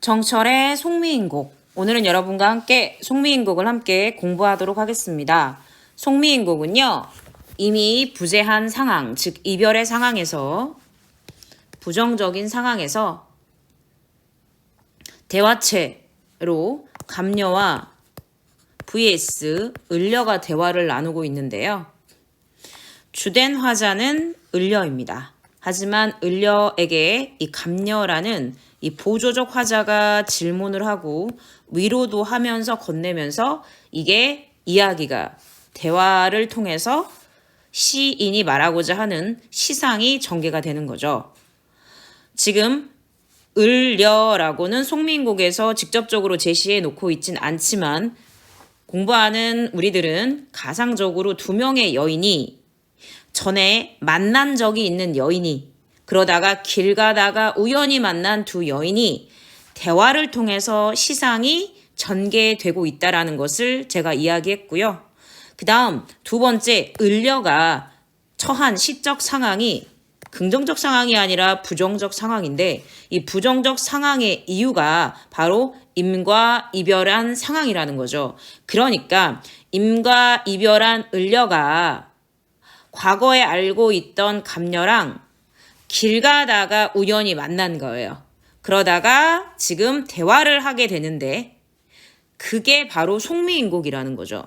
정철의 송미인곡. 오늘은 여러분과 함께 송미인곡을 함께 공부하도록 하겠습니다. 송미인곡은요, 이미 부재한 상황, 즉 이별의 상황에서, 부정적인 상황에서 대화체로 감녀와 vs 을려가 대화를 나누고 있는데요. 주된 화자는 을려입니다. 하지만 을려에게 이 감녀라는 이 보조적 화자가 질문을 하고 위로도 하면서 건네면서 이게 이야기가 대화를 통해서 시인이 말하고자 하는 시상이 전개가 되는 거죠. 지금 을려라고는 송미인곡에서 직접적으로 제시해 놓고 있진 않지만 공부하는 우리들은 가상적으로 두 명의 여인이 전에 만난 적이 있는 여인이 그러다가 길 가다가 우연히 만난 두 여인이 대화를 통해서 시상이 전개되고 있다는 것을 제가 이야기했고요. 그 다음 두 번째 을려가 처한 시적 상황이 긍정적 상황이 아니라 부정적 상황인데 이 부정적 상황의 이유가 바로 임과 이별한 상황이라는 거죠. 그러니까 임과 이별한 을려가 과거에 알고 있던 감녀랑 길 가다가 우연히 만난 거예요. 그러다가 지금 대화를 하게 되는데 그게 바로 송미인곡이라는 거죠.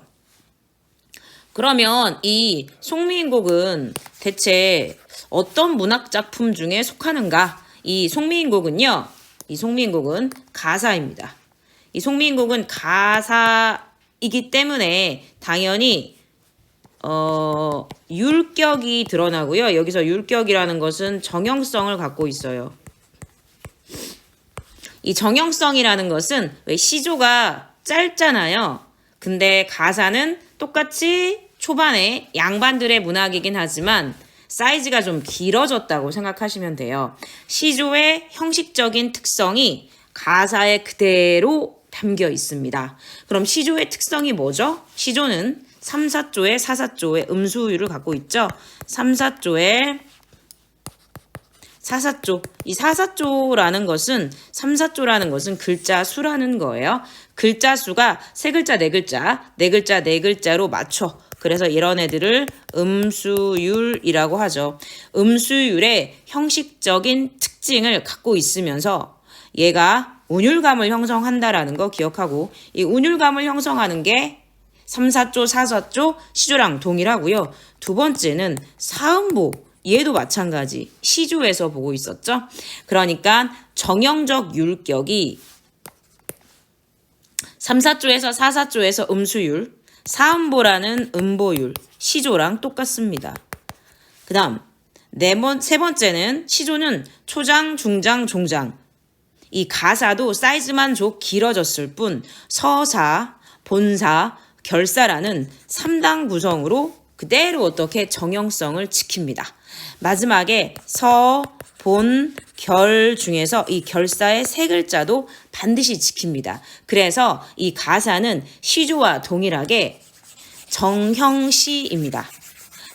그러면 이 송미인곡은 대체 어떤 문학작품 중에 속하는가? 이 송미인곡은 가사입니다. 이 송미인곡은 가사이기 때문에 당연히 율격이 드러나고요. 여기서 율격이라는 것은 정형성을 갖고 있어요. 이 정형성이라는 것은 왜 시조가 짧잖아요. 근데 가사는 똑같이 초반에 양반들의 문학이긴 하지만 사이즈가 좀 길어졌다고 생각하시면 돼요. 시조의 형식적인 특성이 가사에 그대로 담겨 있습니다. 그럼 시조의 특성이 뭐죠? 시조는 3, 4조의 4, 4조의 음수율을 갖고 있죠. 3, 4조의 4, 4조. 이 4, 4조라는 것은 3, 4조라는 것은 글자 수라는 거예요. 글자 수가 세 글자, 네 글자, 네 글자, 네 글자로 맞춰. 그래서 이런 애들을 음수율이라고 하죠. 음수율의 형식적인 특징을 갖고 있으면서 얘가 운율감을 형성한다라는 거 기억하고 이 운율감을 형성하는 게 3, 4조, 4, 4조 시조랑 동일하고요. 두 번째는 사음보. 얘도 마찬가지. 시조에서 보고 있었죠. 그러니까 정형적 율격이 3, 4조에서 4, 4조에서 음수율, 사음보라는 음보율, 시조랑 똑같습니다. 그 다음 세 번째는 시조는 초장, 중장, 종장. 이 가사도 사이즈만 좀 길어졌을 뿐 서사, 본사, 결사라는 3단 구성으로 그대로 어떻게 정형성을 지킵니다. 마지막에 서, 본, 결 중에서 이 결사의 세 글자도 반드시 지킵니다. 그래서 이 가사는 시조와 동일하게 정형시입니다.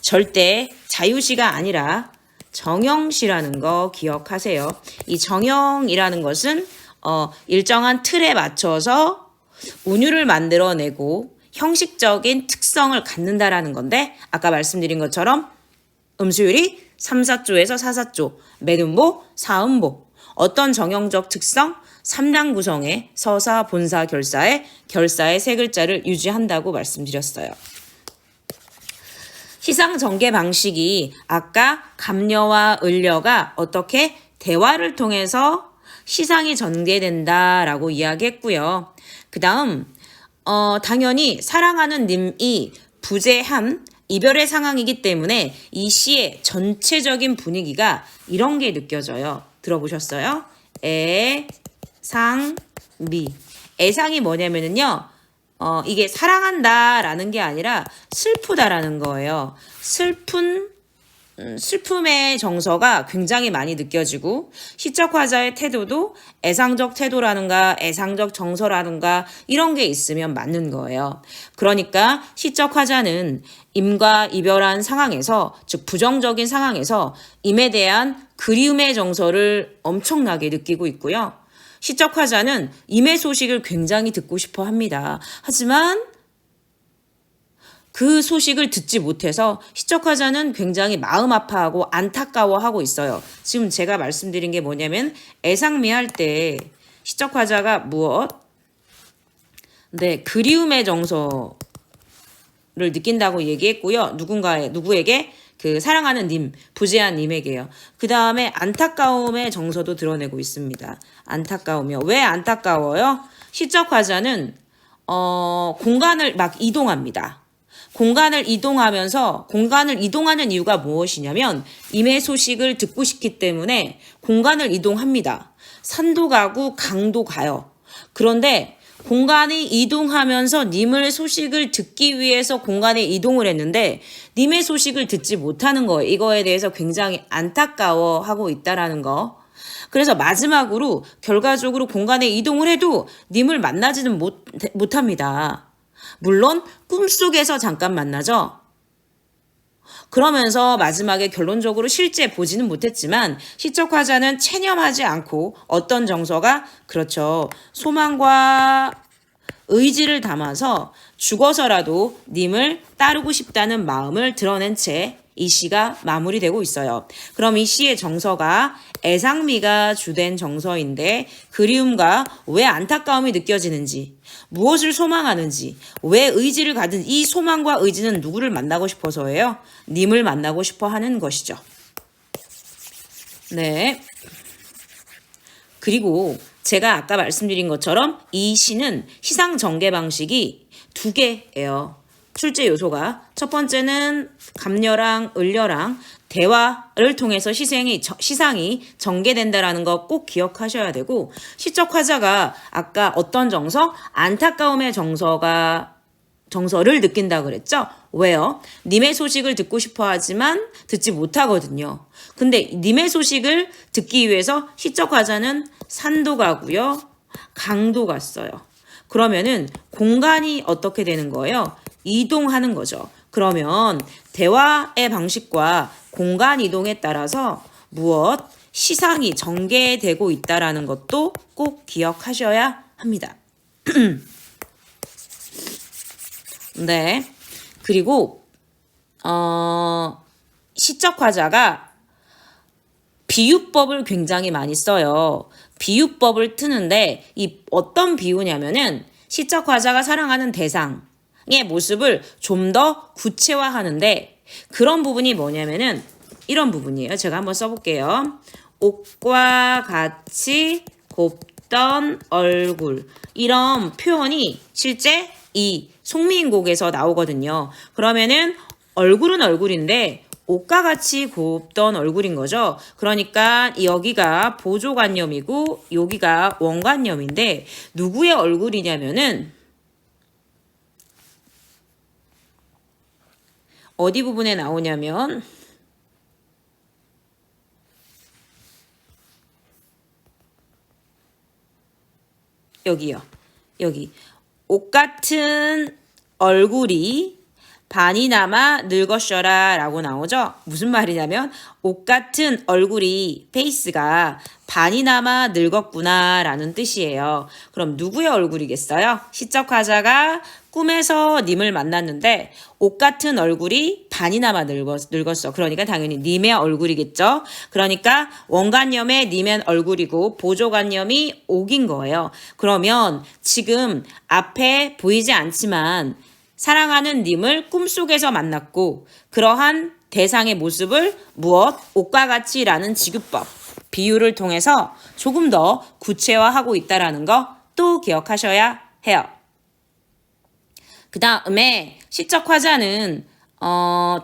절대 자유시가 아니라 정형시라는 거 기억하세요. 이 정형이라는 것은 일정한 틀에 맞춰서 운율을 만들어내고 형식적인 특성을 갖는다라는 건데 아까 말씀드린 것처럼 음수율이 3, 4조에서 4, 4조, 매음보, 사음보. 어떤 정형적 특성? 3단 구성의 서사, 본사, 결사의 세 글자를 유지한다고 말씀드렸어요. 시상 전개 방식이 아까 감녀와 을려가 어떻게 대화를 통해서 시상이 전개된다라고 이야기했고요. 그 다음 당연히 사랑하는 님이 부재한 이별의 상황이기 때문에 이 시의 전체적인 분위기가 이런 게 느껴져요. 들어보셨어요? 애상미. 애상이 뭐냐면은요. 이게 사랑한다라는 게 아니라 슬프다라는 거예요. 슬픔의 정서가 굉장히 많이 느껴지고 시적 화자의 태도도 애상적 태도라든가 애상적 정서라든가 이런 게 있으면 맞는 거예요. 그러니까 시적 화자는 임과 이별한 상황에서, 즉 부정적인 상황에서 임에 대한 그리움의 정서를 엄청나게 느끼고 있고요. 시적 화자는 임의 소식을 굉장히 듣고 싶어 합니다. 하지만 그 소식을 듣지 못해서 시적 화자는 굉장히 마음 아파하고 안타까워하고 있어요. 지금 제가 말씀드린 게 뭐냐면 애상미 할 때 시적 화자가 무엇? 네, 그리움의 정서를 느낀다고 얘기했고요. 누구에게? 그 사랑하는 님, 부재한 님에게요. 그 다음에 안타까움의 정서도 드러내고 있습니다. 안타까우며. 왜 안타까워요? 시적 화자는 공간을 막 이동합니다. 공간을 이동하는 이유가 무엇이냐면 임의 소식을 듣고 싶기 때문에 공간을 이동합니다. 산도 가고 강도 가요. 그런데 공간이 이동하면서 님의 소식을 듣기 위해서 공간에 이동을 했는데 님의 소식을 듣지 못하는 거예요. 이거에 대해서 굉장히 안타까워하고 있다라는 거. 그래서 마지막으로 결과적으로 공간에 이동을 해도 님을 만나지는 못합니다. 물론 꿈속에서 잠깐 만나죠. 그러면서 마지막에 결론적으로 실제 보지는 못했지만 시적 화자는 체념하지 않고 어떤 정서가 그렇죠. 소망과 의지를 담아서 죽어서라도 님을 따르고 싶다는 마음을 드러낸 채 이 시가 마무리되고 있어요. 그럼 이 시의 정서가 애상미가 주된 정서인데 그리움과 왜 안타까움이 느껴지는지 무엇을 소망하는지 왜 의지를 가진 이 소망과 의지는 누구를 만나고 싶어서예요? 님을 만나고 싶어 하는 것이죠. 네. 그리고 제가 아까 말씀드린 것처럼 이 시는 시상 전개 방식이 두 개예요. 출제 요소가 첫 번째는 감녀랑 을녀랑 대화를 통해서 시상이 전개된다라는 거 꼭 기억하셔야 되고 시적 화자가 아까 어떤 정서? 안타까움의 정서를 느낀다 그랬죠? 왜요? 님의 소식을 듣고 싶어 하지만 듣지 못하거든요. 근데 님의 소식을 듣기 위해서 시적 화자는 산도 가고요. 강도 갔어요. 그러면은 공간이 어떻게 되는 거예요? 이동하는 거죠. 그러면 대화의 방식과 공간 이동에 따라서 무엇? 시상이 전개되고 있다라는 것도 꼭 기억하셔야 합니다. 네. 그리고 시적 화자가 비유법을 굉장히 많이 써요. 비유법을 트는데 이 어떤 비유냐면은 시적 화자가 사랑하는 대상의 모습을 좀 더 구체화하는데 그런 부분이 뭐냐면은 이런 부분이에요. 제가 한번 써볼게요. 옥과 같이 곱던 얼굴 이런 표현이 실제 이 송미인곡에서 나오거든요. 그러면은 얼굴은 얼굴인데 옷과 같이 곱던 얼굴인 거죠. 그러니까 여기가 보조관념이고 여기가 원관념인데 누구의 얼굴이냐면은 어디 부분에 나오냐면 여기요. 여기 옷 같은 얼굴이 반이나마 늙었셔라 라고 나오죠. 무슨 말이냐면 옷 같은 얼굴이 페이스가 반이나마 늙었구나 라는 뜻이에요. 그럼 누구의 얼굴이겠어요? 시적 화자가 꿈에서 님을 만났는데 옷 같은 얼굴이 반이나마 늙었어. 그러니까 당연히 님의 얼굴이겠죠. 그러니까 원관념의 님의 얼굴이고 보조관념이 옥인 거예요. 그러면 지금 앞에 보이지 않지만 사랑하는 님을 꿈속에서 만났고 그러한 대상의 모습을 무엇? 옷과 같이라는 지규법, 비유를 통해서 조금 더 구체화하고 있다는 거 또 기억하셔야 해요. 그 다음에 시적 화자는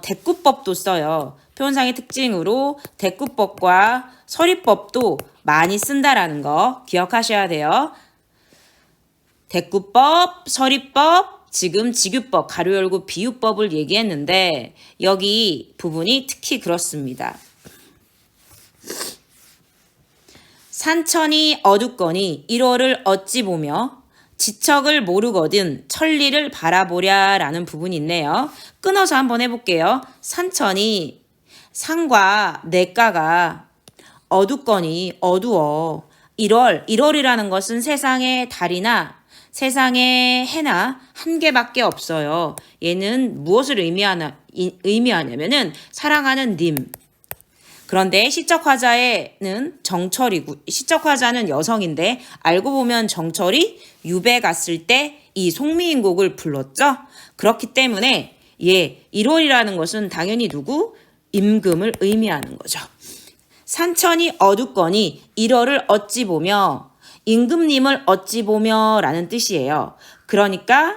대꾸법도 써요. 표현상의 특징으로 대꾸법과 서리법도 많이 쓴다라는 거 기억하셔야 돼요. 대꾸법, 서리법, 지금 지규법, 가로 열고 비유법을 얘기했는데 여기 부분이 특히 그렇습니다. 산천이 어둡거니 1호를 어찌 보며 지척을 모르거든 천리를 바라보랴 라는 부분이 있네요. 끊어서 한번 해볼게요. 산천이 산과 냇가가 어둡거니 어두워 1월이라는 것은 세상에 달이나 세상에 해나 한 개밖에 없어요. 얘는 무엇을 의미하냐면은 사랑하는 님. 그런데 시적 화자에는 정철이고 시적 화자는 여성인데 알고 보면 정철이 유배 갔을 때 이 송미인 곡을 불렀죠. 그렇기 때문에 1월이라는 것은 당연히 누구? 임금을 의미하는 거죠. 산천이 어둡거니 1월을 어찌 보며 임금님을 어찌 보며 라는 뜻이에요. 그러니까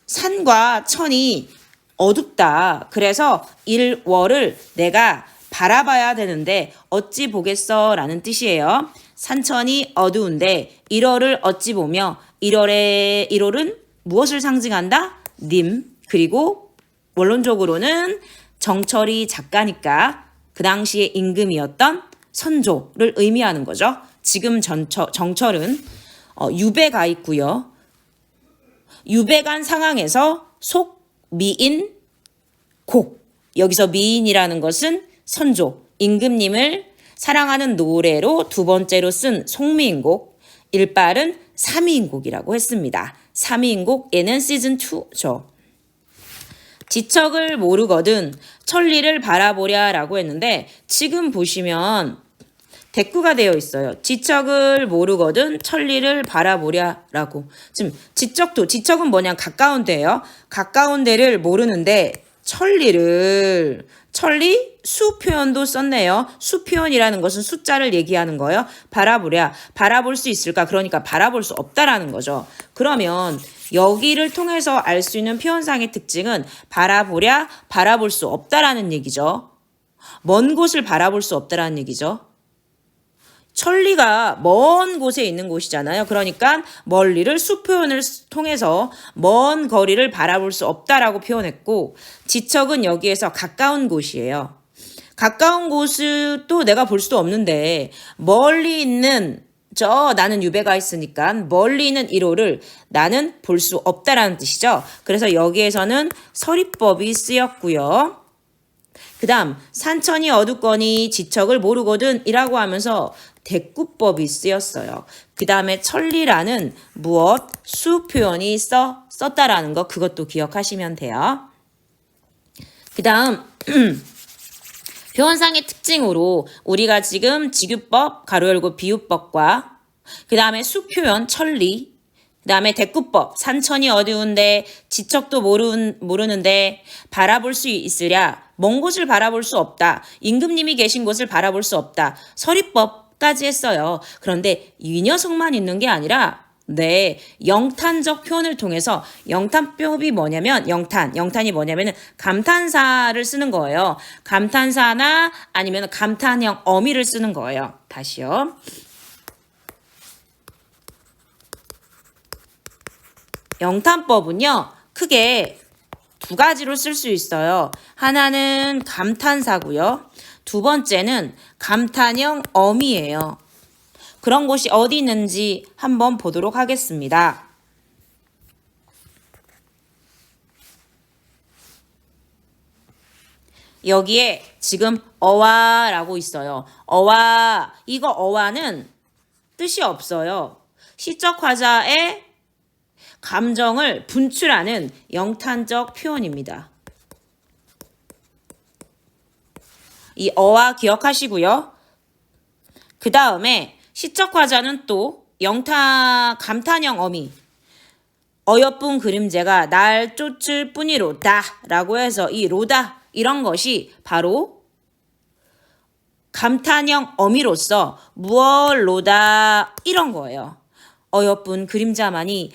산과 천이 어둡다. 그래서 1월을 내가 바라봐야 되는데 어찌 보겠어 라는 뜻이에요. 산천이 어두운데 1월을 어찌 보며 1월은 무엇을 상징한다? 님. 그리고 원론적으로는 정철이 작가니까 그 당시에 임금이었던 선조를 의미하는 거죠. 지금 정철은 유배가 있고요. 유배 간 상황에서 속 미인 곡. 여기서 미인이라는 것은 선조, 임금님을 사랑하는 노래로 두 번째로 쓴 송미인곡, 일발은 삼위인곡이라고 했습니다. 삼위인곡 얘는 시즌 2죠. 지척을 모르거든 천리를 바라보랴 라고 했는데 지금 보시면 대꾸가 되어 있어요. 지척을 모르거든 천리를 바라보랴 라고. 지금 지척은 뭐냐? 가까운 데예요. 가까운 데를 모르는데 천리 수 표현도 썼네요. 수 표현이라는 것은 숫자를 얘기하는 거예요. 바라보랴. 바라볼 수 있을까? 그러니까 바라볼 수 없다라는 거죠. 그러면 여기를 통해서 알 수 있는 표현상의 특징은 바라보랴, 바라볼 수 없다라는 얘기죠. 먼 곳을 바라볼 수 없다라는 얘기죠. 천리가 먼 곳에 있는 곳이잖아요. 그러니까 멀리를 수 표현을 통해서 먼 거리를 바라볼 수 없다라고 표현했고 지척은 여기에서 가까운 곳이에요. 가까운 곳을 또 내가 볼 수도 없는데 멀리 있는 나는 유배가 있으니까 멀리 있는 1호를 나는 볼 수 없다라는 뜻이죠. 그래서 여기에서는 서리법이 쓰였고요. 그 다음 산천이 어둡거니 지척을 모르거든 이라고 하면서 대꾸법이 쓰였어요. 그 다음에 천리라는 무엇? 수 표현이 썼다라는 거 그것도 기억하시면 돼요. 그 다음 표현상의 특징으로 우리가 지금 직유법, 가로 열고 비유법과 그 다음에 수 표현, 천리, 그 다음에 대꾸법, 산천이 어두운데 지척도 모르는데 바라볼 수 있으랴, 먼 곳을 바라볼 수 없다, 임금님이 계신 곳을 바라볼 수 없다, 서리법까지 했어요. 그런데 이 녀석만 있는 게 아니라 영탄적 표현을 통해서 영탄법이 뭐냐면 영탄이 뭐냐면은 감탄사를 쓰는 거예요. 감탄사나 아니면 감탄형 어미를 쓰는 거예요. 다시요. 영탄법은요. 크게 두 가지로 쓸 수 있어요. 하나는 감탄사고요. 두 번째는 감탄형 어미예요. 그런 곳이 어디 있는지 한번 보도록 하겠습니다. 여기에 지금 어와라고 있어요. 이거 어와는 뜻이 없어요. 시적 화자의 감정을 분출하는 영탄적 표현입니다. 이 어와 기억하시고요. 그 다음에 시적 화자는 또 감탄형 어미 어여쁜 그림자가 날 쫓을 뿐이로다 라고 해서 이 로다 이런 것이 바로 감탄형 어미로서 무얼로다 이런 거예요. 어여쁜 그림자만이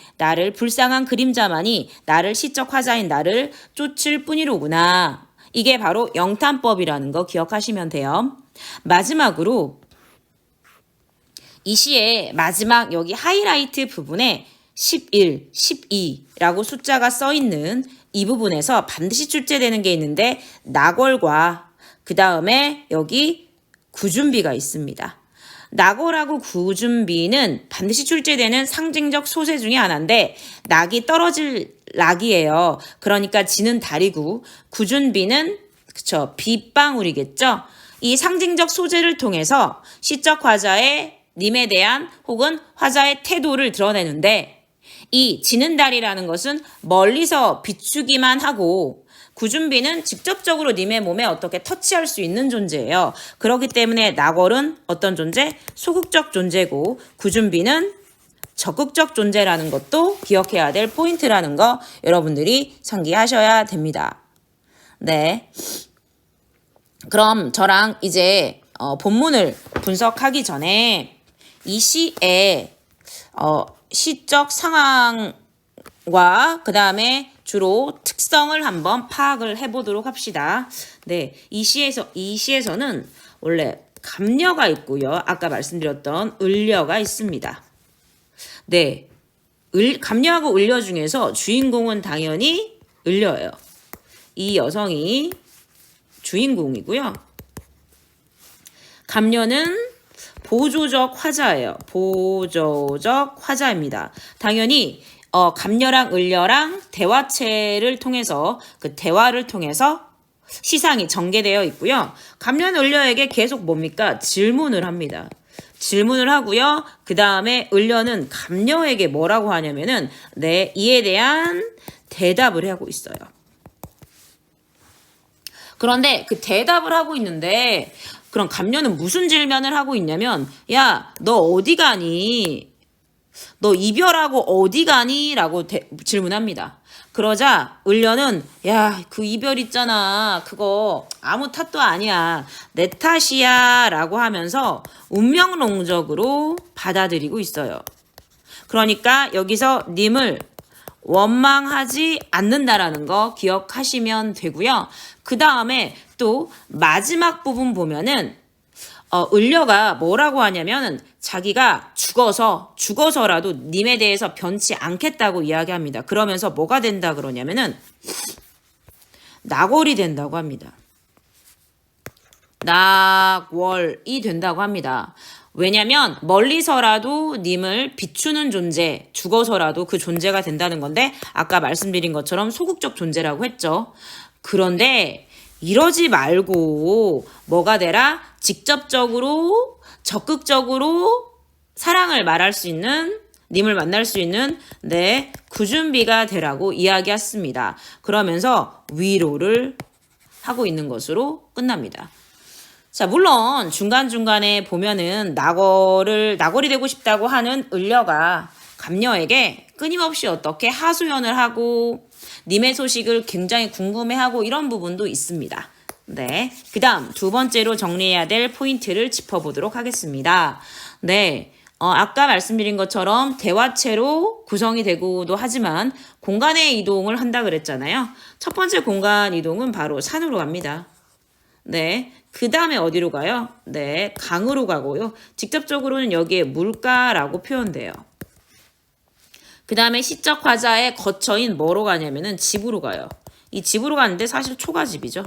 불쌍한 그림자만이 나를 시적 화자인 나를 쫓을 뿐이로구나. 이게 바로 영탄법이라는 거 기억하시면 돼요. 마지막으로 이 시의 마지막 여기 하이라이트 부분에 11, 12라고 숫자가 써 있는 이 부분에서 반드시 출제되는 게 있는데 낙월과 그 다음에 여기 구준비가 있습니다. 낙월하고 구준비는 반드시 출제되는 상징적 소재 중에 하나인데 낙이 떨어질 낙이에요. 그러니까 지는 달이고 구준비는 빗방울이겠죠. 이 상징적 소재를 통해서 시적 화자의 님에 대한 혹은 화자의 태도를 드러내는데 이 지는 달이라는 것은 멀리서 비추기만 하고 구준비는 직접적으로 님의 몸에 어떻게 터치할 수 있는 존재예요. 그렇기 때문에 나궐은 어떤 존재? 소극적 존재고 구준비는 적극적 존재라는 것도 기억해야 될 포인트라는 거 여러분들이 상기하셔야 됩니다. 네. 그럼 저랑 이제 본문을 분석하기 전에 이 시의 시적 상황과 그 다음에 주로 특성을 한번 파악을 해보도록 합시다. 네, 이 시에서는 원래 감려가 있고요. 아까 말씀드렸던 을려가 있습니다. 네, 감려하고 을려 중에서 주인공은 당연히 을려예요. 이 여성이 주인공이고요. 감려는 보조적 화자예요. 보조적 화자입니다. 당연히 감려랑 을려랑 대화체를 통해서 그 대화를 통해서 시상이 전개되어 있고요. 감려는 을려에게 계속 뭡니까? 질문을 합니다. 질문을 하고요. 그 다음에 을려는 감려에게 뭐라고 하냐면은 네, 이에 대한 대답을 하고 있어요. 그런데 그 대답을 하고 있는데 그럼 감려는 무슨 질문을 하고 있냐면 야, 너 어디 가니? 너 이별하고 어디 가니? 라고 질문합니다. 그러자 을려는 야, 그 이별 있잖아. 그거 아무 탓도 아니야. 내 탓이야. 라고 하면서 운명론적으로 받아들이고 있어요. 그러니까 여기서 님을 원망하지 않는다라는 거 기억하시면 되고요. 그 다음에 또 마지막 부분 보면은 을려가 뭐라고 하냐면 자기가 죽어서라도 님에 대해서 변치 않겠다고 이야기합니다. 그러면서 뭐가 된다 그러냐면은 나궐이 된다고 합니다. 나궐이 된다고 합니다. 왜냐면 멀리서라도 님을 비추는 존재, 죽어서라도 그 존재가 된다는 건데 아까 말씀드린 것처럼 소극적 존재라고 했죠. 그런데 이러지 말고 뭐가 되라? 직접적으로 적극적으로 사랑을 말할 수 있는 님을 만날 수 있는 네, 구준비가 되라고 이야기했습니다. 그러면서 위로를 하고 있는 것으로 끝납니다. 자, 물론 중간중간에 보면은 나궐이 되고 싶다고 하는 을려가 감려에게 끊임없이 어떻게 하소연을 하고 님의 소식을 굉장히 궁금해하고 이런 부분도 있습니다. 네, 그 다음 두 번째로 정리해야 될 포인트를 짚어보도록 하겠습니다. 네, 아까 말씀드린 것처럼 대화체로 구성이 되고도 하지만 공간의 이동을 한다 그랬잖아요. 첫 번째 공간 이동은 바로 산으로 갑니다. 네, 그 다음에 어디로 가요? 네, 강으로 가고요. 직접적으로는 여기에 물가라고 표현돼요. 그 다음에 시적 화자의 거처인 뭐로 가냐면은 집으로 가요. 이 집으로 가는데 사실 초가집이죠.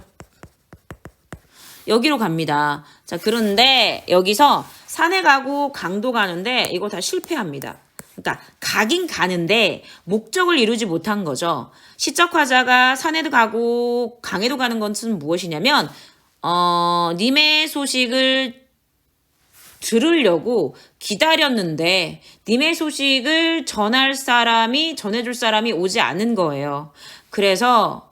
여기로 갑니다. 자, 그런데 여기서 산에 가고 강도 가는데 이거 다 실패합니다. 그러니까 가긴 가는데 목적을 이루지 못한 거죠. 시적 화자가 산에도 가고 강에도 가는 것은 무엇이냐면 님의 소식을 들으려고 기다렸는데 님의 소식을 전해줄 사람이 오지 않은 거예요. 그래서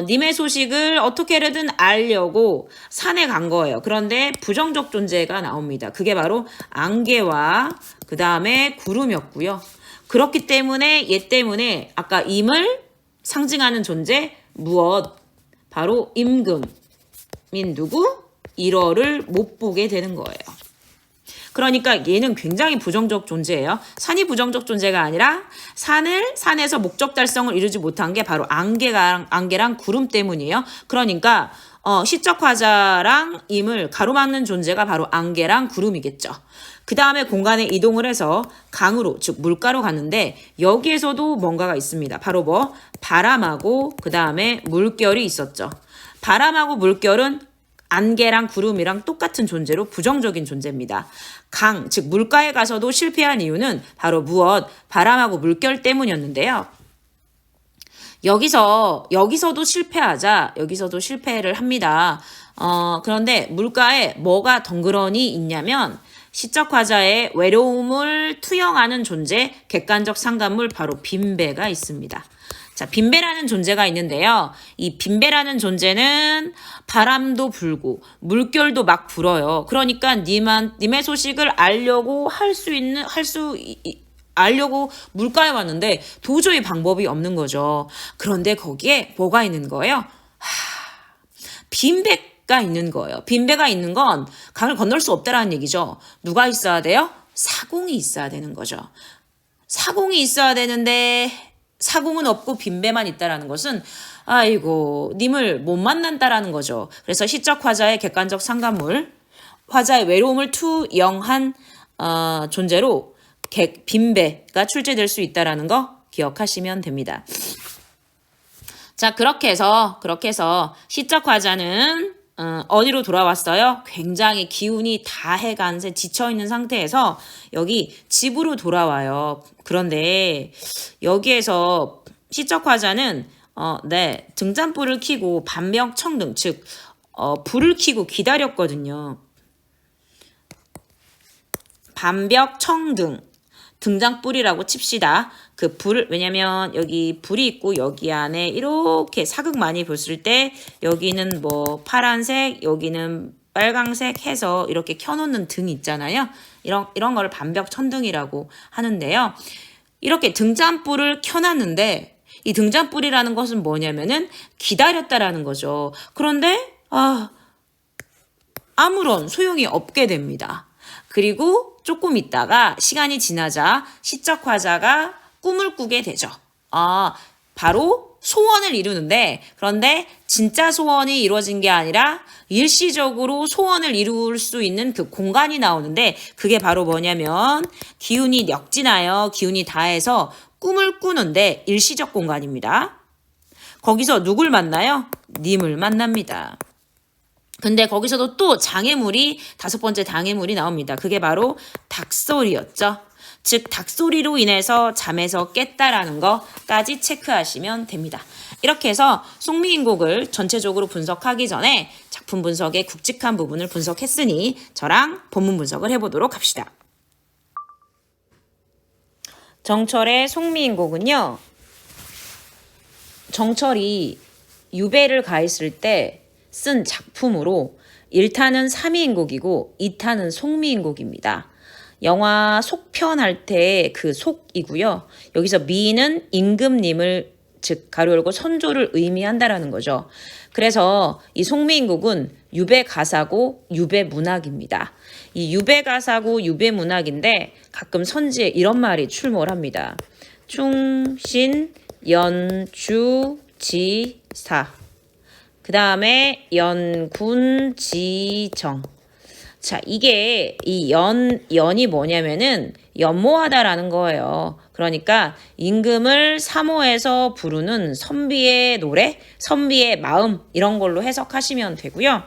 님의 소식을 어떻게든 알려고 산에 간 거예요. 그런데 부정적 존재가 나옵니다. 그게 바로 안개와 그 다음에 구름이었고요. 그렇기 때문에 얘 때문에 아까 임을 상징하는 존재 무엇? 바로 임금인 누구? 1월을 못 보게 되는 거예요. 그러니까 얘는 굉장히 부정적 존재예요. 산이 부정적 존재가 아니라 산에서 목적 달성을 이루지 못한 게 바로 안개랑 구름 때문이에요. 그러니까 시적 화자랑 임을 가로막는 존재가 바로 안개랑 구름이겠죠. 그 다음에 공간에 이동을 해서 강으로 즉 물가로 갔는데 여기에서도 뭔가가 있습니다. 바로 뭐 바람하고 그 다음에 물결이 있었죠. 바람하고 물결은 안개랑 구름이랑 똑같은 존재로 부정적인 존재입니다. 강, 즉 물가에 가서도 실패한 이유는 바로 무엇? 바람하고 물결 때문이었는데요. 여기서도 실패를 합니다. 그런데 물가에 뭐가 덩그러니 있냐면 시적 화자의 외로움을 투영하는 존재, 객관적 상관물 바로 빈배가 있습니다. 자, 빈배라는 존재가 있는데요. 이 빈배라는 존재는 바람도 불고 물결도 막 불어요. 그러니까 님의 소식을 알려고 알려고 물가에 왔는데 도저히 방법이 없는 거죠. 그런데 거기에 뭐가 있는 거예요? 빈배가 있는 거예요. 빈배가 있는 건 강을 건널 수 없다라는 얘기죠. 누가 있어야 돼요? 사공이 있어야 되는 거죠. 사공이 있어야 되는데 사공은 없고 빈배만 있다라는 것은 아이고 님을 못 만난다라는 거죠. 그래서 시적 화자의 객관적 상관물, 화자의 외로움을 투영한 존재로 빈배가 출제될 수 있다라는 거 기억하시면 됩니다. 자, 그렇게 해서 시적 화자는 어디로 돌아왔어요? 굉장히 기운이 다 해간 지쳐있는 상태에서 여기 집으로 돌아와요. 그런데 여기에서 시적 화자는 등잔불을 켜고 반벽청등, 즉 불을 켜고 기다렸거든요. 반벽청등, 등잔불이라고 칩시다. 그 불을, 왜냐면 여기 불이 있고 여기 안에 이렇게 사극 많이 보실 때 여기는 뭐 파란색, 여기는 빨강색 해서 이렇게 켜놓는 등 있잖아요. 이런 거를 반벽천등이라고 하는데요. 이렇게 등잔불을 켜놨는데 이 등잔불이라는 것은 뭐냐면은 기다렸다라는 거죠. 그런데 아무런 소용이 없게 됩니다. 그리고 조금 있다가 시간이 지나자 시적 화자가 꿈을 꾸게 되죠. 바로 소원을 이루는데, 그런데 진짜 소원이 이루어진 게 아니라 일시적으로 소원을 이룰 수 있는 그 공간이 나오는데, 그게 바로 뭐냐면 기운이 력진하여 기운이 다해서 꿈을 꾸는데 일시적 공간입니다. 거기서 누굴 만나요? 님을 만납니다. 근데 거기서도 또 장애물이, 5번째 장애물이 나옵니다. 그게 바로 닭소리였죠. 즉 닭소리로 인해서 잠에서 깼다라는 거까지 체크하시면 됩니다. 이렇게 해서 송미인곡을 전체적으로 분석하기 전에 작품 분석의 굵직한 부분을 분석했으니 저랑 본문 분석을 해보도록 합시다. 정철의 송미인곡은요, 정철이 유배를 가 있을 때 쓴 작품으로 1탄은 삼위인곡이고 2탄은 송미인곡입니다. 영화 속편 할 때 그 속이고요. 여기서 미는 임금님을, 즉 가로 열고 선조를 의미한다라는 거죠. 그래서 이 송미인곡은 유배 가사고 유배 문학입니다. 이 유배 가사고 유배 문학인데 가끔 선지에 이런 말이 출몰 합니다. 충신 연주지사, 그 다음에 연군지정. 자, 이게 이 연이 뭐냐면은 연모하다라는 거예요. 그러니까 임금을 사모해서 부르는 선비의 노래, 선비의 마음, 이런 걸로 해석하시면 되고요.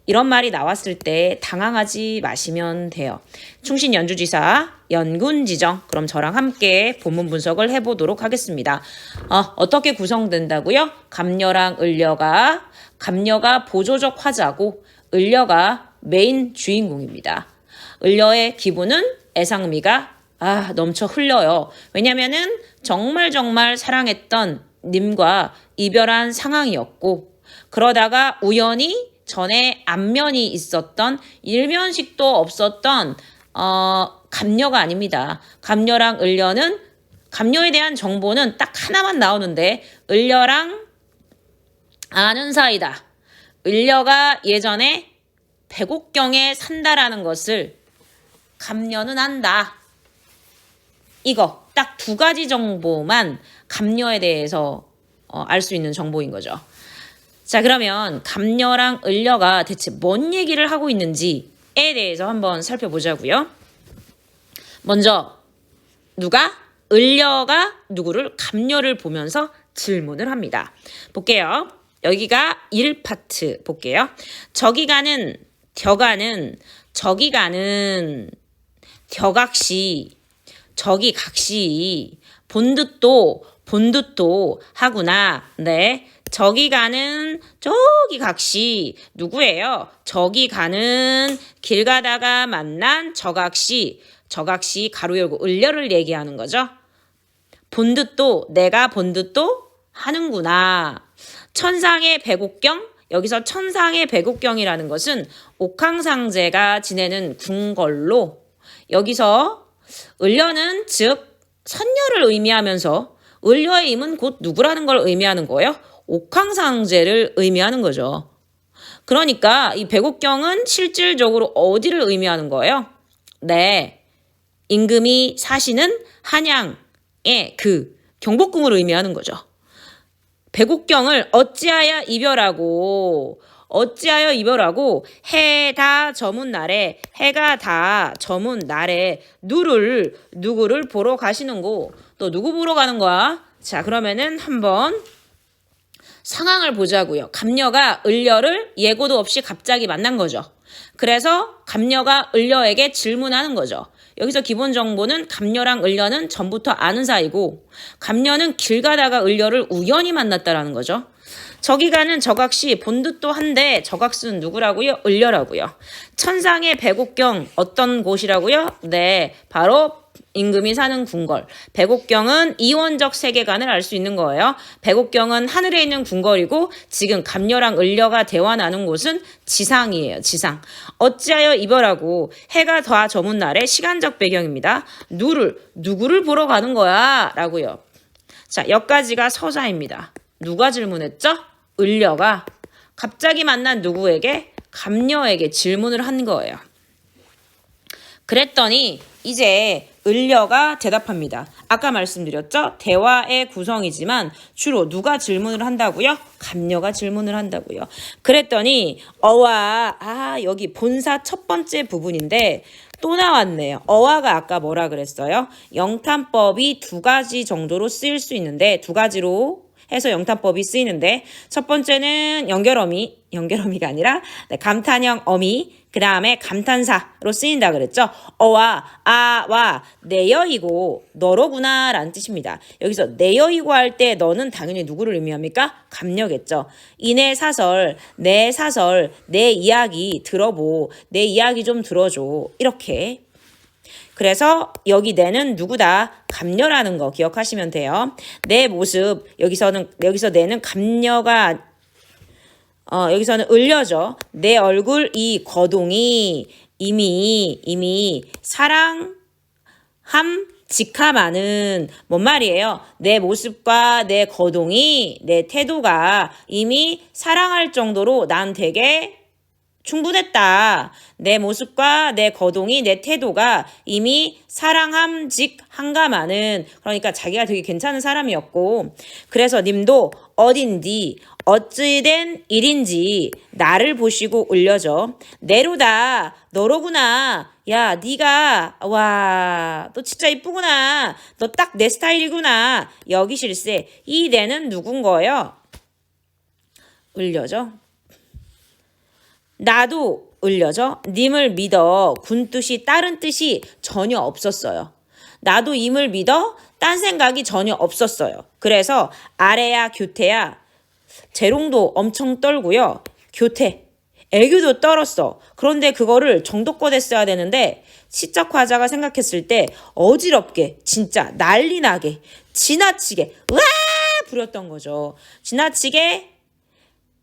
이런 말이 나왔을 때 당황하지 마시면 돼요. 충신 연주지사, 연군지정. 그럼 저랑 함께 본문 분석을 해보도록 하겠습니다. 어떻게 구성된다고요? 감녀랑 감녀가 보조적 화자고 을려가 메인 주인공입니다. 을려의 기분은 애상미가 넘쳐 흘려요. 왜냐면은 정말 사랑했던 님과 이별한 상황이었고, 그러다가 우연히 전에 안면이 있었던, 일면식도 없었던 감녀가 아닙니다. 감녀랑 을려는, 감녀에 대한 정보는 딱 하나만 나오는데 을려랑 아는 사이다. 을려가 예전에 백옥경에 산다라는 것을 감녀는 안다. 이거 딱 2가지 정보만 감녀에 대해서 알 수 있는 정보인 거죠. 자, 그러면 감녀랑 을려가 대체 뭔 얘기를 하고 있는지에 대해서 한번 살펴보자고요. 먼저 을려가 누구를, 감녀를 보면서 질문을 합니다. 볼게요. 여기가 1파트 볼게요. 저기 가는 격악시, 저기 각시, 본듯도 하구나. 네, 저기 가는 저기 각시 누구예요? 저기 가는 길 가다가 만난 저 각시 가로 열고 을려를 얘기하는 거죠. 본 듯도 내가 본 듯도 하는구나. 천상의 백옥경 여기서 천상의 백옥경이라는 것은 옥황상제가 지내는 궁궐로 여기서 을려는 즉 선녀를 의미하면서 을려의 임은 곧 누구라는 걸 의미하는 거예요? 옥황상제를 의미하는 거죠. 그러니까 이 백옥경은 실질적으로 어디를 의미하는 거예요? 네, 임금이 사시는 한양의 그 경복궁을 의미하는 거죠. 백옥경을 어찌하여 이별하고 해가 저문 날에 누구를 보러 가시는고 또 누구 보러 가는 거야? 자, 그러면은 한번 상황을 보자고요. 감녀가 을려를 예고도 없이 갑자기 만난 거죠. 그래서 감녀가 을려에게 질문하는 거죠. 여기서 기본 정보는 감녀랑 을려는 전부터 아는 사이고 감녀는 길 가다가 을려를 우연히 만났다라는 거죠. 저기 가는 저각시 본 듯도 한데 저각시는 누구라고요? 을려라고요. 천상의 백옥경 어떤 곳이라고요? 네, 바로 임금이 사는 궁궐. 백옥경은 이원적 세계관을 알 수 있는 거예요. 백옥경은 하늘에 있는 궁궐이고 지금 감녀랑 을려가 대화 나눈 곳은 지상이에요. 지상. 어찌하여 이별하고 해가 다 저문 날의 시간적 배경입니다. 누구를 보러 가는 거야? 라고요. 자, 여기까지가 서자입니다. 누가 질문했죠? 을려가 갑자기 만난 누구에게? 감녀에게 질문을 한 거예요. 그랬더니 이제 을려가 대답합니다. 아까 말씀드렸죠? 대화의 구성이지만 주로 누가 질문을 한다고요? 감녀가 질문을 한다고요. 그랬더니 여기 본사 첫 번째 부분인데 또 나왔네요. 어화가 아까 뭐라 그랬어요? 영탄법이 두 가지 정도로 쓰일 수 있는데 두 가지로 해서 영탄법이 쓰이는데 첫 번째는 연결어미가 아니라 감탄형 어미 그 다음에 감탄사로 쓰인다 그랬죠. 어와 아와 내여이고 너로구나 라는 뜻입니다. 여기서 내여이고 할 때 너는 당연히 누구를 의미합니까? 감녀겠죠. 이내 사설 내 이야기 들어보 내 이야기 좀 들어줘 이렇게. 그래서 여기 내는 누구다? 감녀라는 거 기억하시면 돼요. 내 모습 여기서 내는 감녀가 여기서는 을려죠. 내 얼굴 이 거동이 이미 사랑함 직함하는 뭔 말이에요? 내 모습과 내 거동이 내 태도가 이미 사랑할 정도로 난 되게 충분했다. 내 모습과 내 거동이 내 태도가 이미 사랑함직 한가마는 그러니까 자기가 되게 괜찮은 사람이었고 그래서 님도 어딘디 어찌된 일인지 나를 보시고 울려줘. 내로다 너로구나. 야 네가 와 너 진짜 이쁘구나. 너 딱 내 스타일이구나. 여기 실세. 이 내는 누군 거예요? 울려줘. 나도 을려죠. 님을 믿어 군 뜻이 다른 뜻이 전혀 없었어요. 나도 임을 믿어 딴 생각이 전혀 없었어요. 그래서 아래야 교태야 재롱도 엄청 떨고요. 교태 애교도 떨었어. 그런데 그거를 정도껏 했어야 되는데 시적 화자가 생각했을 때 어지럽게 진짜 난리나게 지나치게 와 부렸던 거죠. 지나치게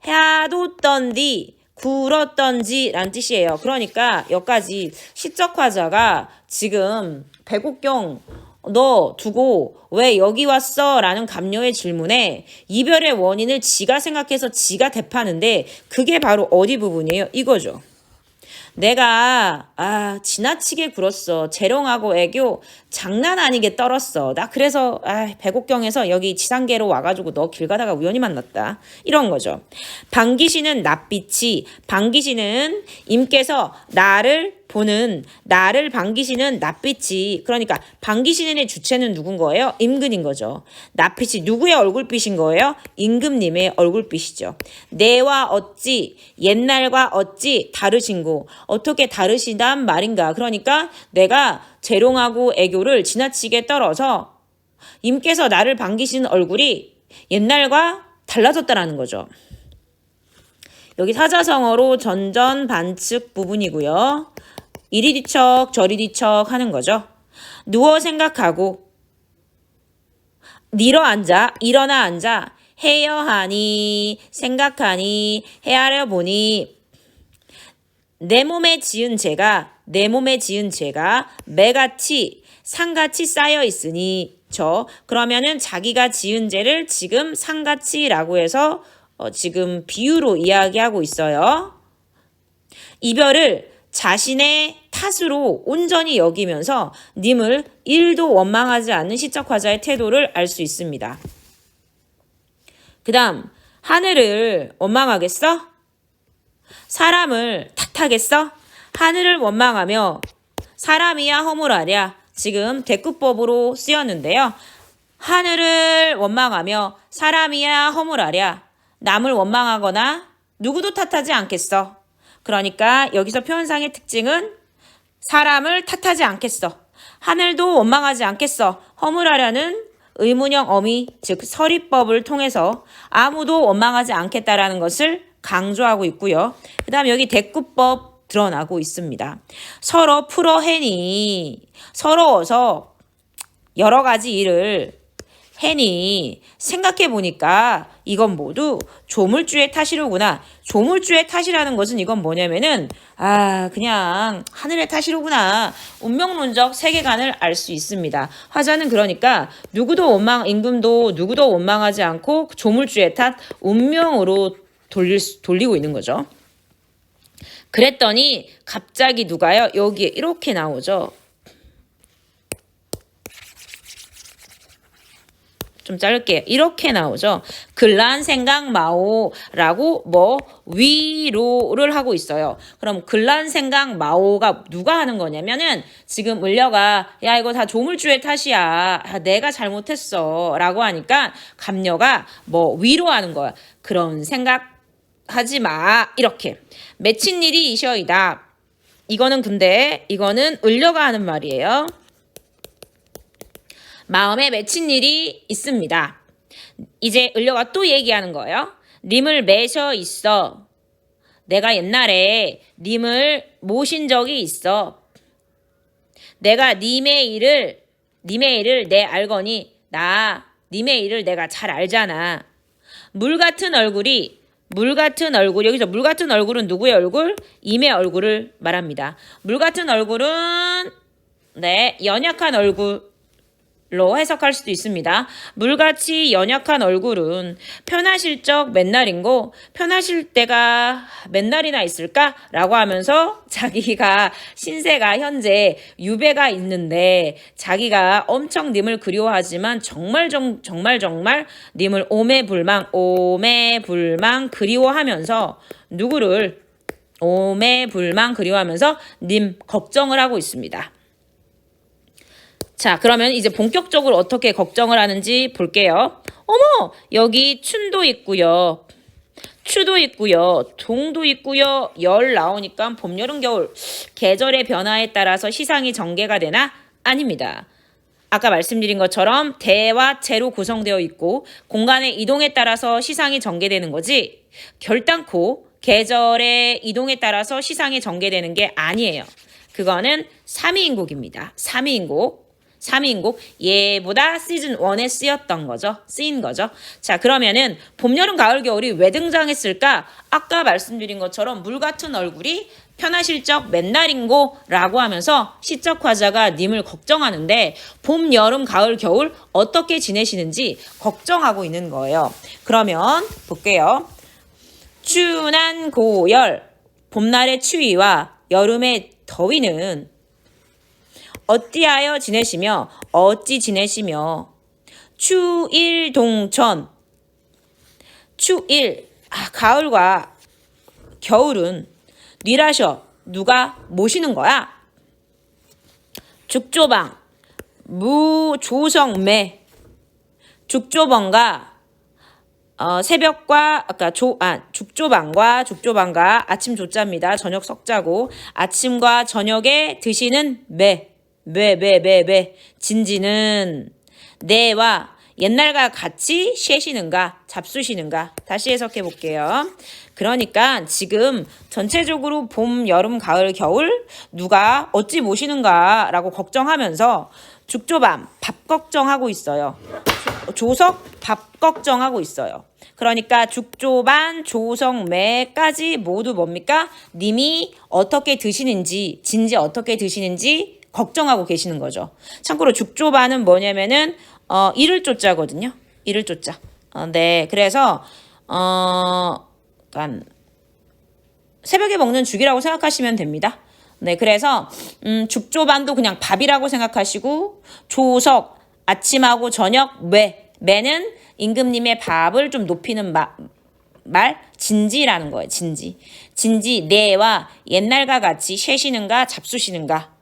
해뒀던디 굴었던지 란 뜻이에요. 그러니까 여기까지 시적 화자가 지금 백옥경 너 두고 왜 여기 왔어? 라는 감녀의 질문에 이별의 원인을 지가 생각해서 지가 대파는데 그게 바로 어디 부분이에요? 이거죠. 내가 지나치게 굴었어. 재롱하고 애교 장난 아니게 떨었어. 나 그래서 백옥경에서 여기 지상계로 와가지고 너 길 가다가 우연히 만났다. 이런 거죠. 방귀시는 낯빛이 방귀시는 임께서 나를 방귀시는 낯빛이 그러니까 방귀시는의 주체는 누군 거예요? 임금인 거죠. 낯빛이 누구의 얼굴빛인 거예요? 임금님의 얼굴빛이죠. 내와 어찌 옛날과 어찌 다르신고 어떻게 다르시단 말인가. 그러니까 내가 재롱하고 애교를 지나치게 떨어서 임께서 나를 반기시는 얼굴이 옛날과 달라졌다라는 거죠. 여기 사자성어로 전전 반측 부분이고요. 이리 뒤척 저리 뒤척 하는 거죠. 누워 생각하고 일어나 앉아 헤어하니 생각하니 헤아려 보니 내 몸에 지은 죄가 매같이 상같이 쌓여 있으니 그러면은 자기가 지은 죄를 지금 상같이라고 해서 지금 비유로 이야기하고 있어요. 이별을 자신의 탓으로 온전히 여기면서 님을 1도 원망하지 않는 시적화자의 태도를 알 수 있습니다. 그 다음 하늘을 원망하겠어? 사람을 탓하겠어? 하늘을 원망하며 사람이야 허물하랴. 지금 대꾸법으로 쓰였는데요. 하늘을 원망하며 사람이야 허물하랴. 남을 원망하거나 누구도 탓하지 않겠어. 그러니까 여기서 표현상의 특징은 사람을 탓하지 않겠어. 하늘도 원망하지 않겠어. 허물하려는 의문형 어미, 즉 서리법을 통해서 아무도 원망하지 않겠다라는 것을 강조하고 있고요. 그 다음 여기 대꾸법 드러나고 있습니다. 서로 풀어해니 서러워서 여러 가지 일을 해니 생각해 보니까 이건 모두 조물주의 탓이로구나. 조물주의 탓이라는 것은 이건 뭐냐면은 그냥 하늘의 탓이로구나. 운명론적 세계관을 알 수 있습니다. 화자는 그러니까 임금도 누구도 원망하지 않고 조물주의 탓 운명으로 돌리고 있는 거죠. 그랬더니 갑자기 누가요? 여기에 이렇게 나오죠. 좀 자를게요. 이렇게 나오죠. 글란 생각 마오라고 위로를 하고 있어요. 그럼 글란 생각 마오가 누가 하는 거냐면은 지금 을려가 야 이거 다 조물주의 탓이야. 내가 잘못했어 라고 하니까 갑녀가 위로하는 거야. 그런 생각 하지 마. 이렇게. 맺힌 일이 이셔이다. 이거는 을려가 하는 말이에요. 마음에 맺힌 일이 있습니다. 이제 을려가 또 얘기하는 거예요. 님을 매셔 있어. 내가 옛날에 님을 모신 적이 있어. 내가 님의 일을 내 알거니 님의 일을 내가 잘 알잖아. 물 같은 얼굴이 여기서 물 같은 얼굴은 누구의 얼굴? 임의 얼굴을 말합니다. 물 같은 얼굴은 연약한 얼굴로 해석할 수도 있습니다. 물같이 연약한 얼굴은 편하실 적 맨날인고 편하실 때가 맨날이나 있을까? 라고 하면서 자기가 신세가 현재 유배가 있는데 자기가 엄청 님을 그리워하지만 정말 님을 오매불망 그리워하면서 누구를 오매불망 그리워하면서 님 걱정을 하고 있습니다. 자, 그러면 이제 본격적으로 어떻게 걱정을 하는지 볼게요. 어머! 여기 춘도 있고요. 추도 있고요. 동도 있고요. 열 나오니까 봄, 여름, 겨울. 계절의 변화에 따라서 시상이 전개가 되나? 아닙니다. 아까 말씀드린 것처럼 대와 체로 구성되어 있고 공간의 이동에 따라서 시상이 전개되는 거지 결단코 계절의 이동에 따라서 시상이 전개되는 게 아니에요. 그거는 3위인곡입니다. 3위인곡 얘보다 시즌 1에 쓰인 거죠. 자, 그러면은 봄, 여름, 가을, 겨울이 왜 등장했을까? 아까 말씀드린 것처럼 물 같은 얼굴이 편하실 적 맨날인고 라고 하면서 시적 화자가 님을 걱정하는데 봄, 여름, 가을, 겨울 어떻게 지내시는지 걱정하고 있는 거예요. 그러면 볼게요. 추난 고열, 봄날의 추위와 여름의 더위는 어찌하여 지내시며 어찌 지내시며 추일 동천 추일 가을과 겨울은 뉘라셔 누가 모시는 거야? 죽조방 무조성매 죽조방과 새벽과 죽조방과 아침 조자입니다. 저녁 석자고 아침과 저녁에 드시는 매 진지는 내와 옛날과 같이 쉬시는가, 잡수시는가. 다시 해석해 볼게요. 그러니까 지금 전체적으로 봄, 여름, 가을, 겨울 누가 어찌 모시는가 라고 걱정하면서 죽조밤 밥 걱정하고 있어요. 조석 밥 걱정하고 있어요. 그러니까 죽조반, 조석, 매까지 모두 뭡니까? 님이 어떻게 드시는지, 진지 어떻게 드시는지 걱정하고 계시는 거죠. 참고로 죽조반은 뭐냐면은 이를 조자거든요. 이를 조자. 네, 그래서 약간 새벽에 먹는 죽이라고 생각하시면 됩니다. 네, 그래서 죽조반도 그냥 밥이라고 생각하시고 조석 아침하고 저녁 매는 임금님의 밥을 좀 높이는 말 진지라는 거예요. 진지 내와 옛날과 같이 쉬시는가 잡수시는가.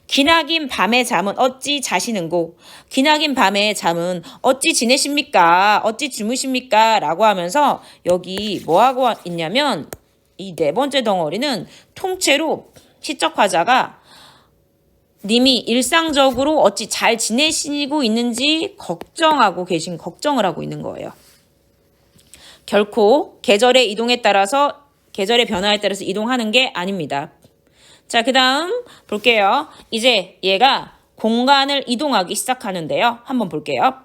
기나긴 밤의 잠은 어찌 자시는고 기나긴 밤의 잠은 어찌 지내십니까? 어찌 주무십니까? 라고 하면서 여기 뭐하고 있냐면 이 네 번째 덩어리는 통째로 시적화자가 님이 일상적으로 어찌 잘 지내시고 있는지 걱정을 하고 있는 거예요. 결코 계절의 변화에 따라서 이동하는 게 아닙니다. 자, 그 다음 볼게요. 이제 얘가 공간을 이동하기 시작하는데요. 한번 볼게요.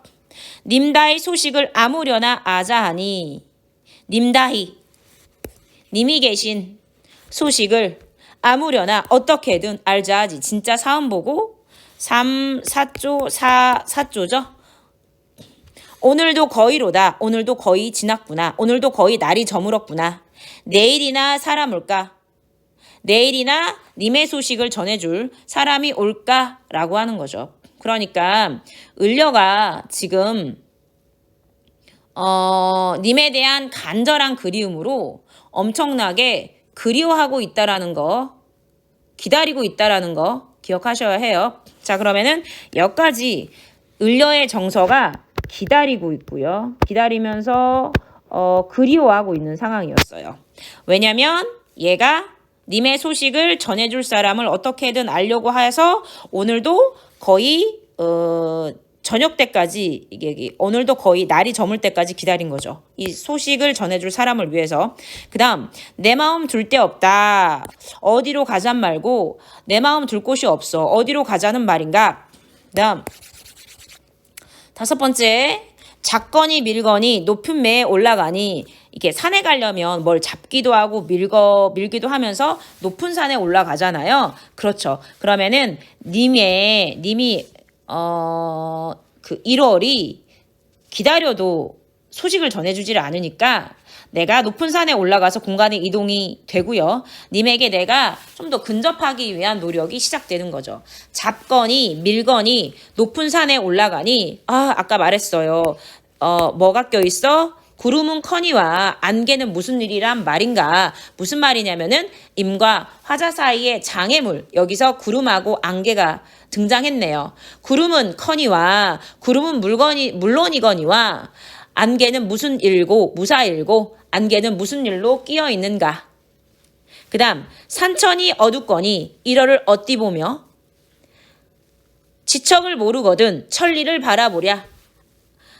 님다의 소식을 아무려나 아자하니 님다히 님이 계신 소식을 아무려나 어떻게든 알자 하지. 진짜 사음 보고 3, 4조, 4조죠. 오늘도 거의로다. 오늘도 거의 지났구나. 오늘도 거의 날이 저물었구나. 내일이나 사람 올까? 내일이나 님의 소식을 전해줄 사람이 올까라고 하는 거죠. 그러니까 을려가 지금 님에 대한 간절한 그리움으로 엄청나게 그리워하고 있다라는 거, 기다리고 있다라는 거 기억하셔야 해요. 자, 그러면은 여기까지 을려의 정서가 기다리고 있고요. 기다리면서 그리워하고 있는 상황이었어요. 왜냐면 얘가 님의 소식을 전해줄 사람을 어떻게든 알려고 해서 오늘도 거의 저녁 때까지 이게 오늘도 거의 날이 저물 때까지 기다린 거죠. 이 소식을 전해줄 사람을 위해서. 그 다음 내 마음 둘 데 없다. 어디로 가잔 말고 내 마음 둘 곳이 없어. 어디로 가자는 말인가. 그 다음 다섯 번째 작거니 밀거니 높은 매에 올라가니 이게 산에 가려면 뭘 잡기도 하고 밀기도 하면서 높은 산에 올라가잖아요. 그렇죠. 그러면은 님이 그 1월이 기다려도 소식을 전해주지를 않으니까 내가 높은 산에 올라가서 공간의 이동이 되고요. 님에게 내가 좀 더 근접하기 위한 노력이 시작되는 거죠. 잡거니 밀거니 높은 산에 올라가니 아까 말했어요. 뭐가 껴있어? 구름은 커니와 안개는 무슨 일이란 말인가? 무슨 말이냐면은 임과 화자 사이의 장애물. 여기서 구름하고 안개가 등장했네요. 구름은 커니와 구름은 물론이거니와 안개는 무슨 일고 무사일고 안개는 무슨 일로 끼어 있는가? 그 다음 산천이 어둡거니 일월을 어찌 보며 지척을 모르거든 천리를 바라보랴.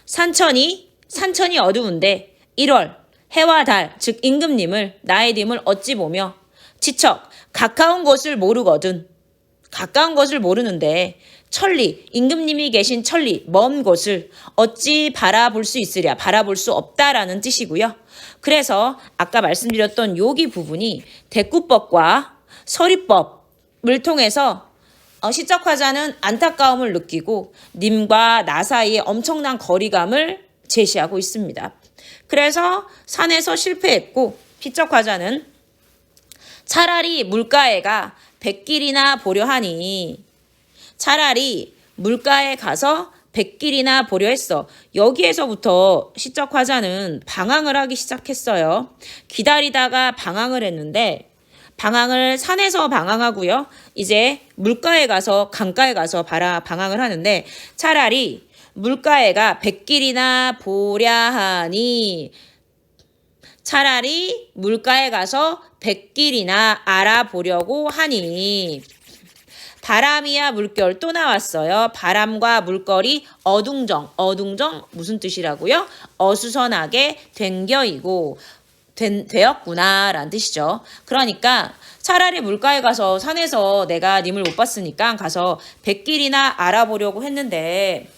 산천이 어두운데 1월 해와 달 즉 임금님을 나의 님을 어찌 보며 지척 가까운 곳을 모르거든. 가까운 것을 모르는데 천리 임금님이 계신 천리 먼 곳을 어찌 바라볼 수 있으랴. 바라볼 수 없다라는 뜻이고요. 그래서 아까 말씀드렸던 여기 부분이 대꾸법과 서리법을 통해서 시적화자는 안타까움을 느끼고 님과 나 사이에 엄청난 거리감을 제시하고 있습니다. 그래서 산에서 실패했고 시적화자는 차라리 물가에가 백길이나 보려 하니 차라리 물가에 가서 백길이나 보려 했어. 여기에서부터 시적화자는 방황을 하기 시작했어요. 기다리다가 방황을 했는데 방황을 산에서 방황하고요. 이제 물가에 가서 강가에 가서 방황을 하는데 차라리 물가에가 백길이나 보랴 하니 차라리 물가에 가서 백길이나 알아보려고 하니 바람이야 물결 또 나왔어요. 바람과 물결이 어둥정. 어둥정 무슨 뜻이라고요? 어수선하게 된겨이고 되었구나 라는 뜻이죠. 그러니까 차라리 물가에 가서 산에서 내가 님을 못 봤으니까 가서 백길이나 알아보려고 했는데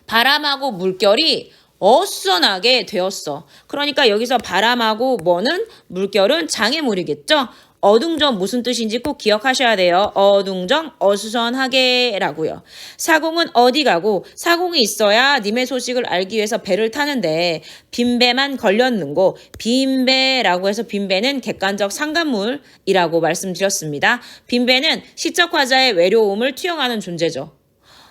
바람하고 물결이 어수선하게 되었어. 그러니까 여기서 바람하고 뭐는 물결은 장애물이겠죠. 어둥정 무슨 뜻인지 꼭 기억하셔야 돼요. 어둥정 어수선하게 라고요. 사공은 어디 가고 사공이 있어야 님의 소식을 알기 위해서 배를 타는데 빈배만 걸렸는고 빈배라고 해서 빈배는 객관적 상관물이라고 말씀드렸습니다. 빈배는 시적 화자의 외로움을 투영하는 존재죠.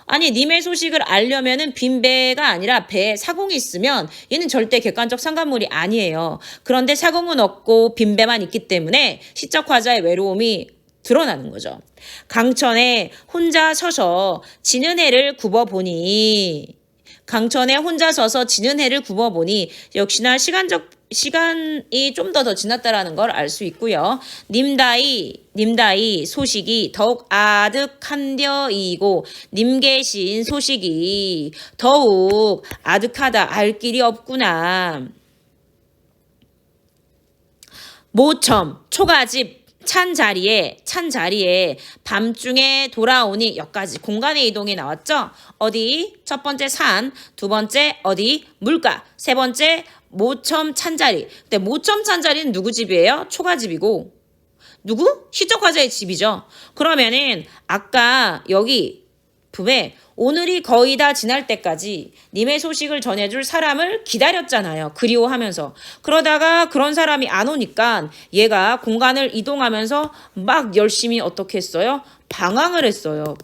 아니 님의 소식을 알려면은 빈배가 아니라 배에 사공이 있으면 얘는 절대 객관적 상관물이 아니에요. 그런데 사공은 없고 빈배만 있기 때문에 시적 화자의 외로움이 드러나는 거죠. 강천에 혼자 서서 지는 해를 굽어보니 강천에 혼자 서서 지는 해를 굽어보니 역시나 시간이 좀 더 지났다라는 걸 알 수 있고요. 님다이 소식이 더욱 아득한데이고 님 계신 소식이 더욱 아득하다. 알 길이 없구나. 모첨 초가집 찬 자리에 밤중에 돌아오니 여기까지 공간의 이동이 나왔죠. 어디? 첫 번째 산, 두 번째 어디? 물가, 세 번째 모첨 찬자리. 근데 모첨 찬자리는 누구 집이에요? 초가집이고 누구? 시적 화자의 집이죠. 그러면은 아까 여기 부에 오늘이 거의 다 지날 때까지 님의 소식을 전해줄 사람을 기다렸잖아요. 그리워하면서. 그러다가 그런 사람이 안 오니까 얘가 공간을 이동하면서 막 열심히 어떻게 했어요? 방황을 했어요.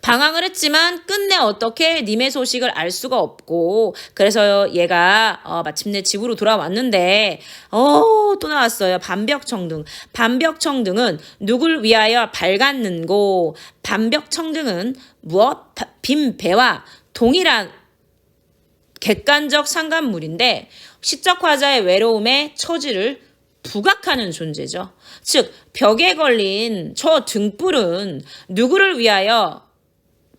방황을 했지만 끝내 어떻게 님의 소식을 알 수가 없고 그래서 얘가 마침내 집으로 돌아왔는데 또 나왔어요. 반벽청등. 반벽청등은 누굴 위하여 밝았는고 반벽청등은 무엇? 빈배와 동일한 객관적 상관물인데 시적 화자의 외로움의 처지를 부각하는 존재죠. 즉 벽에 걸린 저 등불은 누구를 위하여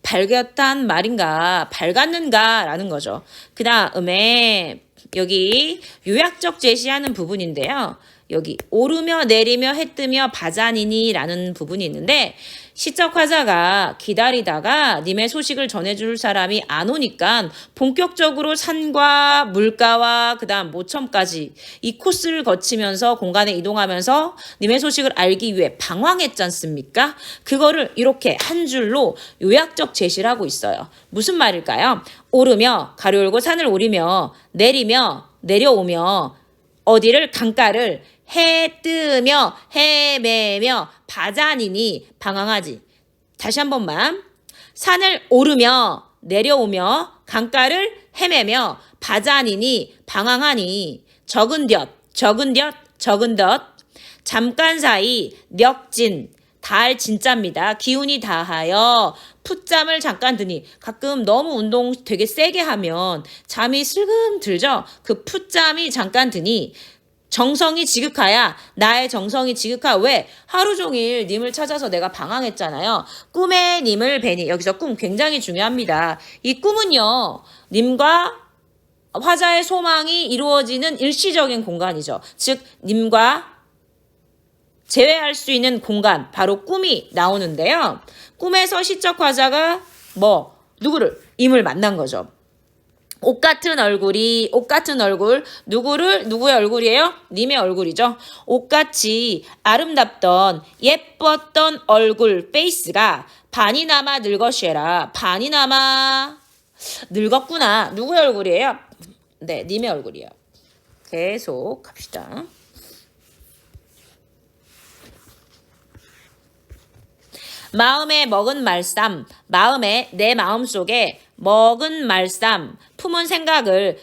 밝았단 말인가, 밝았는가 라는 거죠. 그 다음에 여기 요약적 제시하는 부분인데요. 여기 오르며 내리며 해 뜨며 바자니니 라는 부분이 있는데 시적 화자가 기다리다가 님의 소식을 전해줄 사람이 안 오니까 본격적으로 산과 물가와 그 다음 모첨까지 이 코스를 거치면서 공간에 이동하면서 님의 소식을 알기 위해 방황했지 않습니까? 그거를 이렇게 한 줄로 요약적 제시를 하고 있어요. 무슨 말일까요? 오르며 가로 열고 산을 오르며 내리며 내려오며 어디를 강가를 해 뜨며 헤매며 바자니니 방황하지. 다시 한 번만. 산을 오르며 내려오며 강가를 헤매며 바자니니 방황하니 적은 덧 잠깐 사이 력진 달 진짜입니다. 기운이 다하여 풋잠을 잠깐 드니 가끔 너무 운동 되게 세게 하면 잠이 슬금 들죠. 그 풋잠이 잠깐 드니 정성이 지극하야 나의 정성이 지극하 왜? 하루 종일 님을 찾아서 내가 방황했잖아요. 꿈에 님을 뵈니 여기서 꿈 굉장히 중요합니다. 이 꿈은요. 님과 화자의 소망이 이루어지는 일시적인 공간이죠. 즉 님과 제외할 수 있는 공간 바로 꿈이 나오는데요. 꿈에서 시적 화자가 누구를? 임을 만난 거죠. 옷 같은 얼굴 누구의 얼굴이에요? 님의 얼굴이죠. 옷같이 아름답던 예뻤던 얼굴 페이스가 반이나마 늙었쉐라. 반이나마 늙었구나. 누구의 얼굴이에요? 네, 님의 얼굴이에요. 계속 갑시다. 마음에 먹은 말쌈, 내 마음속에 먹은 말쌈, 품은 생각을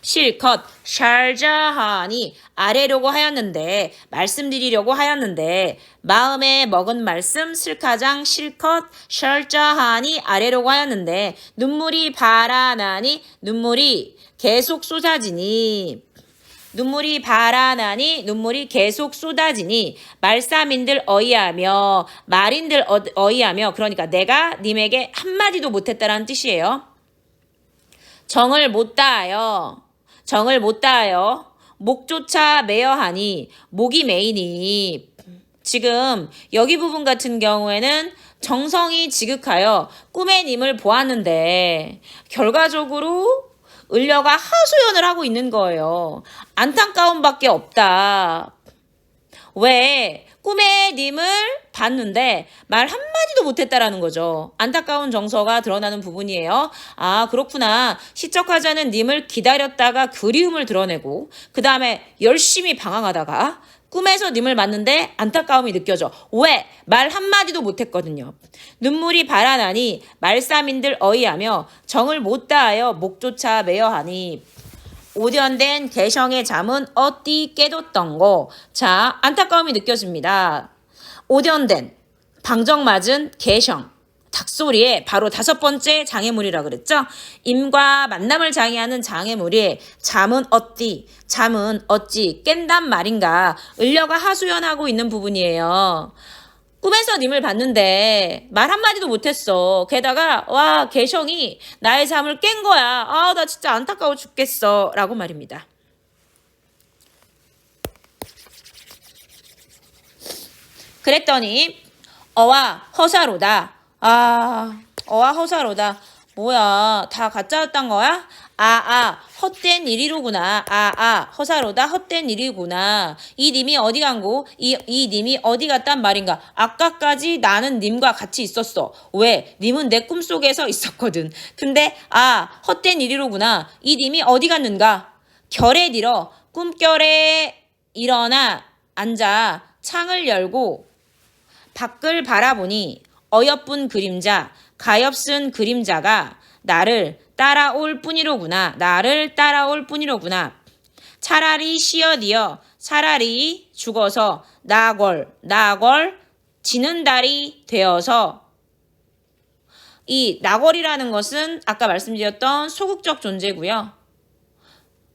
실컷 샬자하니 아래려고 하였는데 말씀드리려고 하였는데 마음에 먹은 말씀 실컷 샬자하니 아래려고 하였는데 눈물이 바라나니 눈물이 계속 쏟아지니 눈물이 발아나니 눈물이 계속 쏟아지니 말싸민들 어이하며 말인들 어이하며 그러니까 내가 님에게 한마디도 못했다라는 뜻이에요. 정을 못 다하여 정을 못 다하여 목조차 매여하니 목이 메이니 지금 여기 부분 같은 경우에는 정성이 지극하여 꿈의 님을 보았는데 결과적으로 을려가 하소연을 하고 있는 거예요. 안타까움밖에 없다. 왜? 꿈의 님을 봤는데 말 한마디도 못했다라는 거죠. 안타까운 정서가 드러나는 부분이에요. 아, 그렇구나. 시적하자는 님을 기다렸다가 그리움을 드러내고 그 다음에 열심히 방황하다가 꿈에서 님을 봤는데 안타까움이 느껴져. 왜? 말 한마디도 못했거든요. 눈물이 발아나니 말싸민들 어이하며 정을 못 다하여 목조차 매여하니 오련된 개성의 잠은 어디 깨뒀던고. 자, 안타까움이 느껴집니다. 오련된 방정맞은 개성 닭소리에 바로 5번째 장애물이라 그랬죠. 임과 만남을 장애하는 장애물이 잠은 어찌 깬단 말인가. 을려가 하소연하고 있는 부분이에요. 꿈에서 님을 봤는데 말 한마디도 못했어. 게다가 와 개성이 나의 잠을 깬 거야. 아, 나 진짜 안타까워 죽겠어 라고 말입니다. 그랬더니 어와 허사로다. 아, 어와 허사로다. 뭐야, 다 가짜였단 거야? 헛된 일이로구나. 허사로다. 헛된 일이구나. 이 님이 어디 간고? 이 님이 어디 갔단 말인가? 아까까지 나는 님과 같이 있었어. 왜? 님은 내 꿈속에서 있었거든. 근데 헛된 일이로구나. 이 님이 어디 갔는가? 결에 들어 꿈결에 일어나 앉아 창을 열고 밖을 바라보니 어여쁜 그림자, 가엾은 그림자가 나를 따라올 뿐이로구나. 차라리 쉬어디어 차라리 죽어서 나걸 지는 달이 되어서. 이 나걸이라는 것은 아까 말씀드렸던 소극적 존재고요.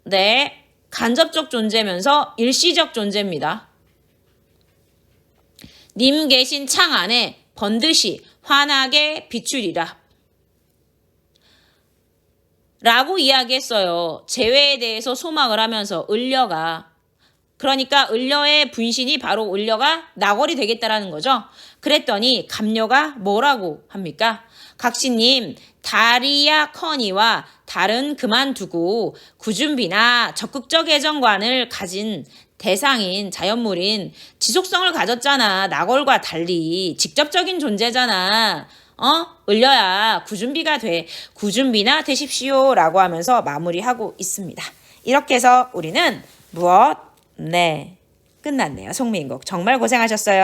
네, 간접적 존재면서 일시적 존재입니다. 님 계신 창 안에 번듯이 환하게 비추리라 라고 이야기했어요. 재회에 대해서 소망을 하면서 을려가. 그러니까 을려의 분신이 바로 을려가 나걸이 되겠다라는 거죠. 그랬더니 감녀가 뭐라고 합니까? 각시님, 다리야 커니와 달은 그만두고 구준비나 적극적 애정관을 가진 대상인 자연물인 지속성을 가졌잖아. 나걸과 달리 직접적인 존재잖아. 을려야 구준비가 돼. 구준비나 되십시오 라고 하면서 마무리하고 있습니다. 이렇게 해서 우리는 무엇? 네, 끝났네요. 송민국 정말 고생하셨어요.